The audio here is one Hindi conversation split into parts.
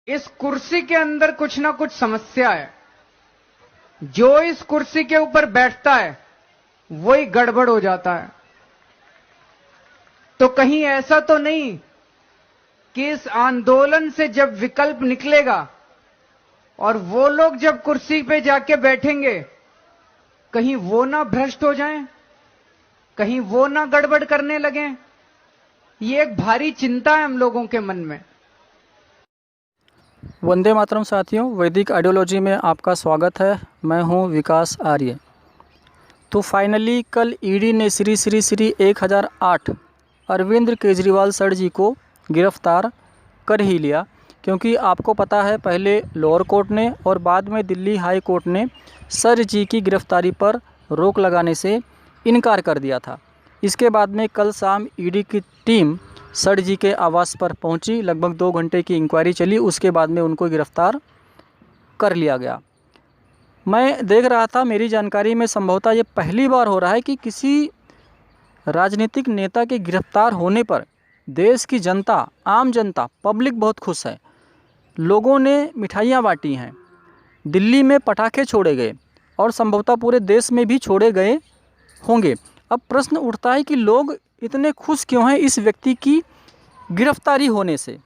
इस कुर्सी के अंदर कुछ ना कुछ समस्या है। जो इस कुर्सी के ऊपर बैठता है वही गड़बड़ हो जाता है। तो कहीं ऐसा तो नहीं कि इस आंदोलन से जब विकल्प निकलेगा और वो लोग जब कुर्सी पे जाके बैठेंगे, कहीं वो ना भ्रष्ट हो जाएं, कहीं वो ना गड़बड़ करने लगें। ये एक भारी चिंता है हम लोगों के मन में। वंदे मातरम साथियों, वैदिक आइडियोलॉजी में आपका स्वागत है। मैं हूं विकास आर्य। तो फाइनली कल ईडी ने श्री 1008 अरविंद केजरीवाल सर जी को गिरफ्तार कर ही लिया, क्योंकि आपको पता है पहले लोअर कोर्ट ने और बाद में दिल्ली हाई कोर्ट ने सर जी की गिरफ्तारी पर रोक लगाने से इनकार कर दिया था। इसके बाद में कल शाम ईडी की टीम सर जी के आवास पर पहुंची। लगभग 2 घंटे की इंक्वायरी चली, उसके बाद में उनको गिरफ्तार कर लिया गया। मैं देख रहा था, मेरी जानकारी में संभवतः ये पहली बार हो रहा है कि किसी राजनीतिक नेता के गिरफ्तार होने पर देश की जनता, आम जनता, पब्लिक बहुत खुश है। लोगों ने मिठाइयाँ बांटी हैं, दिल्ली में पटाखे छोड़े गए और संभवतः पूरे देश में भी छोड़े गए होंगे। अब प्रश्न उठता है कि लोग इतने खुश क्यों हैं इस व्यक्ति की गिरफ्तारी होने से।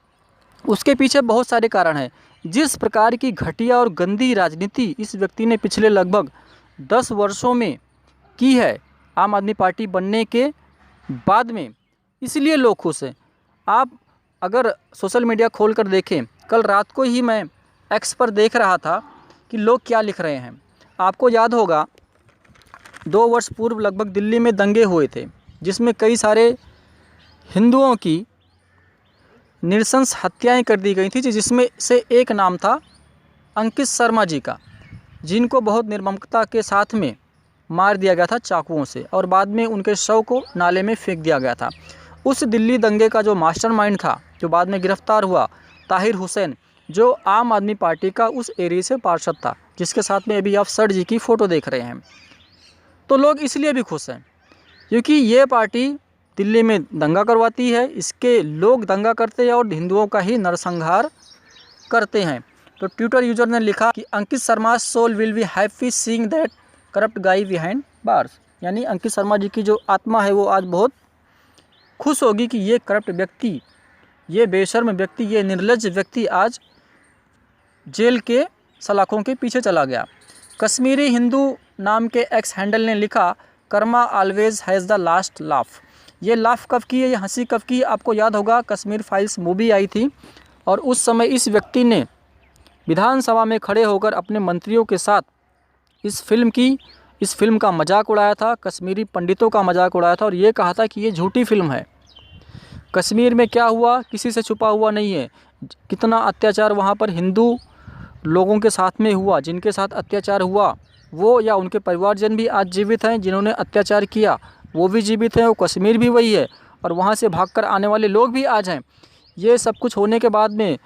उसके पीछे बहुत सारे कारण हैं। जिस प्रकार की घटिया और गंदी राजनीति इस व्यक्ति ने पिछले लगभग 10 वर्षों में की है आम आदमी पार्टी बनने के बाद में, इसलिए लोग खुश हैं। आप अगर सोशल मीडिया खोल कर देखें, कल रात को ही मैं एक्स पर देख रहा था कि लोग क्या लिख रहे हैं। आपको याद होगा 2 वर्ष पूर्व लगभग दिल्ली में दंगे हुए थे, जिसमें कई सारे हिंदुओं की नृशंस हत्याएं कर दी गई थी, जिसमें से एक नाम था अंकित शर्मा जी का, जिनको बहुत निर्ममता के साथ में मार दिया गया था चाकुओं से और बाद में उनके शव को नाले में फेंक दिया गया था। उस दिल्ली दंगे का जो मास्टरमाइंड था, जो बाद में गिरफ्तार हुआ, ताहिर हुसैन, जो आम आदमी पार्टी का उस एरिया से पार्षद था, जिसके साथ में अभी आप सर जी की फ़ोटो देख रहे हैं। तो लोग इसलिए भी खुश हैं क्योंकि ये पार्टी दिल्ली में दंगा करवाती है, इसके लोग दंगा करते हैं और हिंदुओं का ही नरसंहार करते हैं। तो ट्विटर यूजर ने लिखा कि Ankit Sharma soul will be happy seeing that corrupt guy behind bars, यानी अंकित शर्मा जी की जो आत्मा है वो आज बहुत खुश होगी कि ये करप्ट व्यक्ति, ये बेशर्म व्यक्ति, ये निर्लज्ज व्यक्ति आज जेल के सलाखों के पीछे चला गया। कश्मीरी हिंदू नाम के एक्स हैंडल ने लिखा, Karma always has the last laugh. ये लाफ कब की है, ये हंसी कब की है? आपको याद होगा कश्मीर फाइल्स मूवी आई थी और उस समय इस व्यक्ति ने विधानसभा में खड़े होकर अपने मंत्रियों के साथ इस फिल्म का मजाक उड़ाया था, कश्मीरी पंडितों का मजाक उड़ाया था और ये कहा था कि ये झूठी फिल्म है। कश्मीर में क्या हुआ किसी से छुपा हुआ नहीं है। कितना अत्याचार वहाँ पर हिंदू लोगों के साथ में हुआ, जिनके साथ अत्याचार हुआ वो या उनके परिवारजन भी आज जीवित हैं, जिन्होंने अत्याचार किया वो भी जीवित हैं, वो कश्मीर भी वही है और वहाँ से भागकर आने वाले लोग भी आज हैं। ये सब कुछ होने के बाद में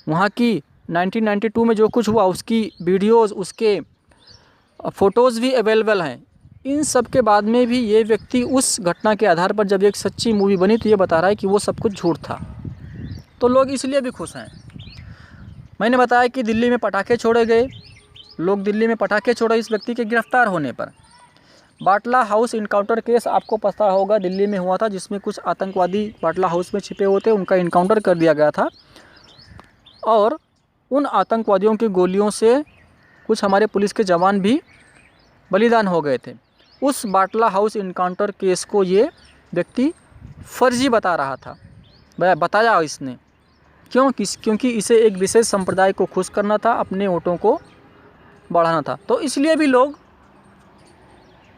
वहाँ की 1992 में जो कुछ हुआ उसकी वीडियोस, उसके फ़ोटोज़ भी अवेलेबल हैं। इन सब के बाद में भी ये व्यक्ति उस घटना के आधार पर जब एक सच्ची मूवी बनी तो ये बता रहा है कि वो सब कुछ झूठ था। तो लोग इसलिए भी खुश हैं। मैंने बताया कि दिल्ली में पटाखे छोड़े गए, लोग दिल्ली में पटाखे छोड़े इस व्यक्ति के गिरफ्तार होने पर। बाटला हाउस इनकाउंटर केस आपको पता होगा दिल्ली में हुआ था, जिसमें कुछ आतंकवादी बाटला हाउस में छिपे हुए थे, उनका इनकाउंटर कर दिया गया था और उन आतंकवादियों की गोलियों से कुछ हमारे पुलिस के जवान भी बलिदान हो गए थे। उस बाटला हाउस इनकाउंटर केस को ये व्यक्ति फर्जी बता रहा था, बताया इसने। क्योंकि इसे एक विशेष संप्रदाय को खुश करना था, अपने वोटों को बढ़ाना था। तो इसलिए भी लोग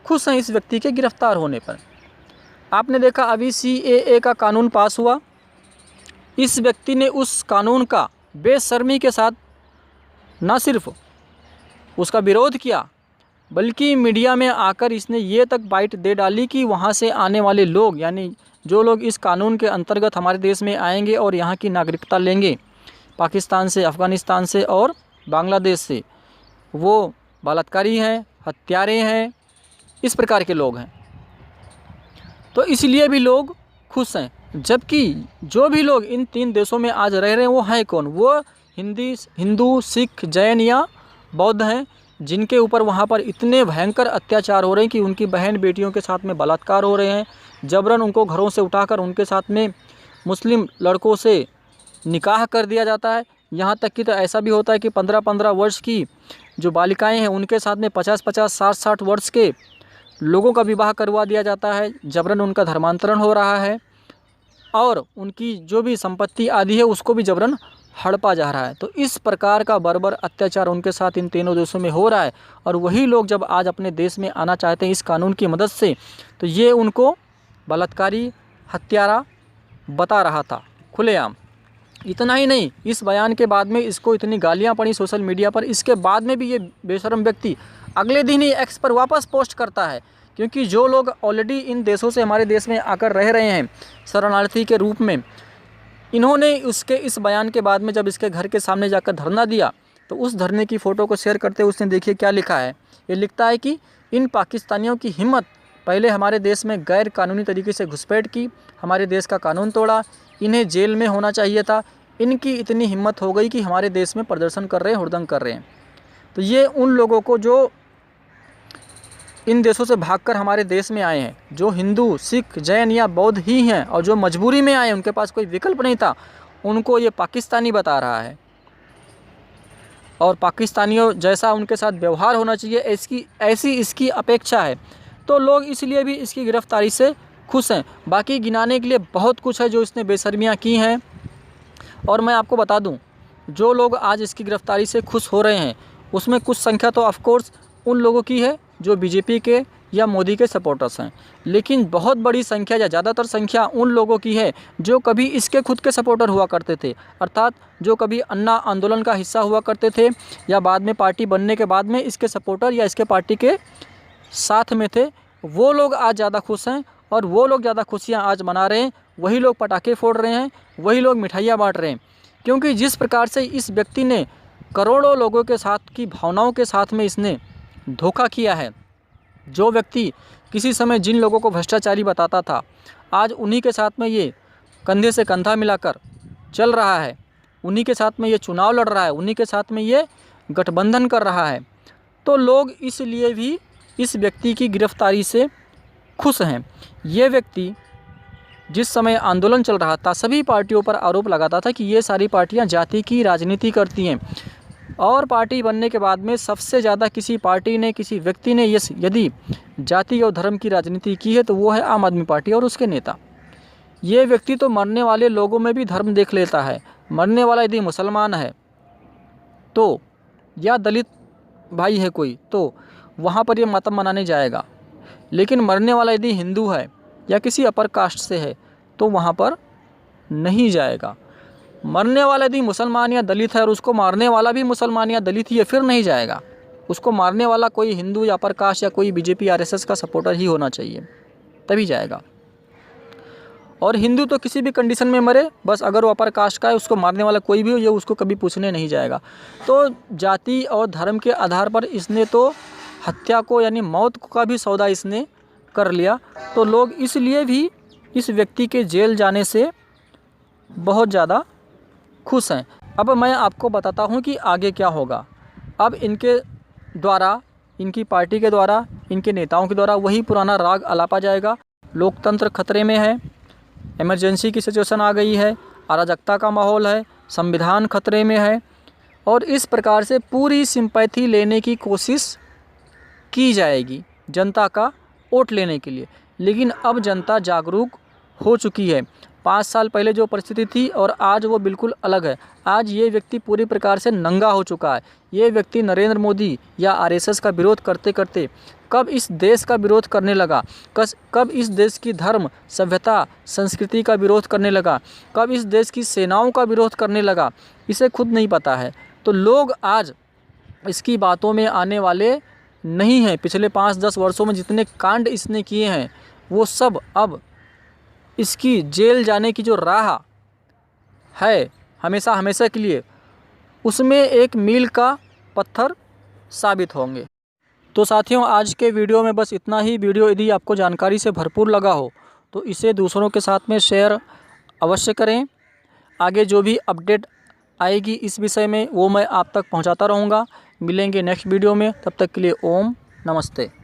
खुश हैं इस व्यक्ति के गिरफ्तार होने पर। आपने देखा अभी CAA का कानून पास हुआ, इस व्यक्ति ने उस कानून का बेशर्मी के साथ न सिर्फ उसका विरोध किया बल्कि मीडिया में आकर इसने ये तक बाइट दे डाली कि वहाँ से आने वाले लोग, यानी जो लोग इस कानून के अंतर्गत हमारे देश में आएंगे और यहाँ की नागरिकता लेंगे पाकिस्तान से, अफ़गानिस्तान से और बांग्लादेश से, वो बलात्कारी हैं, हत्यारे हैं, इस प्रकार के लोग हैं। तो इसलिए भी लोग खुश हैं। जबकि जो भी लोग इन 3 देशों में आज रह रहे हैं वो हैं कौन? वो हिंदू, सिख, जैन या बौद्ध हैं, जिनके ऊपर वहाँ पर इतने भयंकर अत्याचार हो रहे हैं कि उनकी बहन बेटियों के साथ में बलात्कार हो रहे हैं, जबरन उनको घरों से उठाकर उनके साथ में मुस्लिम लड़कों से निकाह कर दिया जाता है। यहाँ तक कि तो ऐसा भी होता है कि 15-15 वर्ष की जो बालिकाएं हैं उनके साथ में 50-50, 60-60 वर्ष के लोगों का विवाह करवा दिया जाता है, जबरन उनका धर्मांतरण हो रहा है और उनकी जो भी संपत्ति आदि है उसको भी जबरन हड़पा जा रहा है। तो इस प्रकार का बर्बर अत्याचार उनके साथ इन तीनों देशों में हो रहा है और वही लोग जब आज अपने देश में आना चाहते हैं इस कानून की मदद से, तो ये उनको बलात्कारी, हत्यारा बता रहा था खुलेआम। इतना ही नहीं, इस बयान के बाद में इसको इतनी गालियां पड़ी सोशल मीडिया पर, इसके बाद में भी ये बेशरम व्यक्ति अगले दिन ही एक्स पर वापस पोस्ट करता है, क्योंकि जो लोग ऑलरेडी इन देशों से हमारे देश में आकर रह रहे हैं शरणार्थी के रूप में, इन्होंने उसके इस बयान के बाद में जब इसके घर के सामने जाकर धरना दिया तो उस धरने की फ़ोटो को शेयर करते हुए उसने देखिए क्या लिखा है। ये लिखता है कि इन पाकिस्तानियों की हिम्मत, पहले हमारे देश में गैर कानूनी तरीके से घुसपैठ की, हमारे देश का कानून तोड़ा, इन्हें जेल में होना चाहिए था, इनकी इतनी हिम्मत हो गई कि हमारे देश में प्रदर्शन कर रहे हैं, हुड़दंग कर रहे हैं। तो ये उन लोगों को जो इन देशों से भागकर हमारे देश में आए हैं, जो हिंदू, सिख, जैन या बौद्ध ही हैं और जो मजबूरी में आए, उनके पास कोई विकल्प नहीं था, उनको ये पाकिस्तानी बता रहा है और पाकिस्तानियों जैसा उनके साथ व्यवहार होना चाहिए ऐसी इसकी अपेक्षा है। तो लोग इसलिए भी इसकी गिरफ्तारी से खुश हैं। बाकी गिनाने के लिए बहुत कुछ है जो इसने बेशर्मियाँ की हैं। और मैं आपको बता दूं, जो लोग आज इसकी गिरफ्तारी से खुश हो रहे हैं उसमें कुछ संख्या तो ऑफ कोर्स उन लोगों की है जो बीजेपी के या मोदी के सपोर्टर्स हैं, लेकिन बहुत बड़ी संख्या या ज़्यादातर संख्या उन लोगों की है जो कभी इसके खुद के सपोर्टर हुआ करते थे, अर्थात जो कभी अन्ना आंदोलन का हिस्सा हुआ करते थे या बाद में पार्टी बनने के बाद में इसके सपोर्टर या इसके पार्टी के साथ में थे। वो लोग आज ज़्यादा खुश हैं और वो लोग ज़्यादा खुशियाँ आज मना रहे हैं। वही लोग पटाखे फोड़ रहे हैं, वही लोग मिठाइयाँ बांट रहे हैं, क्योंकि जिस प्रकार से इस व्यक्ति ने करोड़ों लोगों के साथ की भावनाओं के साथ में इसने धोखा किया है। जो व्यक्ति किसी समय जिन लोगों को भ्रष्टाचारी बताता था, आज उन्हीं के साथ में ये कंधे से कंधा मिलाकर चल रहा है, उन्हीं के साथ में ये चुनाव लड़ रहा है, उन्हीं के साथ में ये गठबंधन कर रहा है। तो लोग इसलिए भी इस व्यक्ति की गिरफ्तारी से खुश हैं। ये व्यक्ति जिस समय आंदोलन चल रहा था सभी पार्टियों पर आरोप लगाता था कि ये सारी पार्टियां जाति की राजनीति करती हैं, और पार्टी बनने के बाद में सबसे ज़्यादा किसी पार्टी ने, किसी व्यक्ति ने यदि जाति और धर्म की राजनीति की है तो वो है आम आदमी पार्टी और उसके नेता। ये व्यक्ति तो मरने वाले लोगों में भी धर्म देख लेता है। मरने वाला यदि मुसलमान है तो या दलित भाई है कोई तो वहाँ पर ये मातम मनाने जाएगा, लेकिन मरने वाला यदि हिंदू है या किसी अपर कास्ट से है तो वहाँ पर नहीं जाएगा। मरने वाला यदि मुसलमान या दलित है और उसको मारने वाला भी मुसलमान या दलित ही है, फिर नहीं जाएगा। उसको मारने वाला कोई हिंदू या अपर कास्ट या कोई बीजेपी आरएसएस का सपोर्टर ही होना चाहिए, तभी जाएगा। और हिंदू तो किसी भी कंडीशन में मरे, बस अगर वो अपर कास्ट का है, उसको मारने वाला कोई भी हो ये उसको कभी पूछने नहीं जाएगा। तो जाति और धर्म के आधार पर इसने तो हत्या को यानी मौत का भी सौदा इसने कर लिया। तो लोग इसलिए भी इस व्यक्ति के जेल जाने से बहुत ज़्यादा खुश हैं। अब मैं आपको बताता हूं कि आगे क्या होगा। अब इनके द्वारा, इनकी पार्टी के द्वारा, इनके नेताओं के द्वारा वही पुराना राग अलापा जाएगा। लोकतंत्र खतरे में है, इमरजेंसी की सिचुएशन आ गई है, अराजकता का माहौल है, संविधान खतरे में है, और इस प्रकार से पूरी सिंपैथी लेने की कोशिश की जाएगी जनता का वोट लेने के लिए। लेकिन अब जनता जागरूक हो चुकी है। 5 साल पहले जो परिस्थिति थी और आज वो बिल्कुल अलग है। आज ये व्यक्ति पूरी प्रकार से नंगा हो चुका है। ये व्यक्ति नरेंद्र मोदी या आरएसएस का विरोध करते करते कब इस देश का विरोध करने लगा, कब इस देश की धर्म, सभ्यता, संस्कृति का विरोध करने लगा, कब इस देश की सेनाओं का विरोध करने लगा, इसे खुद नहीं पता है। तो लोग आज इसकी बातों में आने वाले नहीं हैं। पिछले 5-10 वर्षों में जितने कांड इसने किए हैं वो सब अब इसकी जेल जाने की जो राह है हमेशा हमेशा के लिए, उसमें एक मील का पत्थर साबित होंगे। तो साथियों, आज के वीडियो में बस इतना ही। वीडियो यदि आपको जानकारी से भरपूर लगा हो तो इसे दूसरों के साथ में शेयर अवश्य करें। आगे जो भी अपडेट आएगी इस विषय में वो मैं आप तक पहुंचाता रहूंगा। मिलेंगे नेक्स्ट वीडियो में, तब तक के लिए ओम नमस्ते।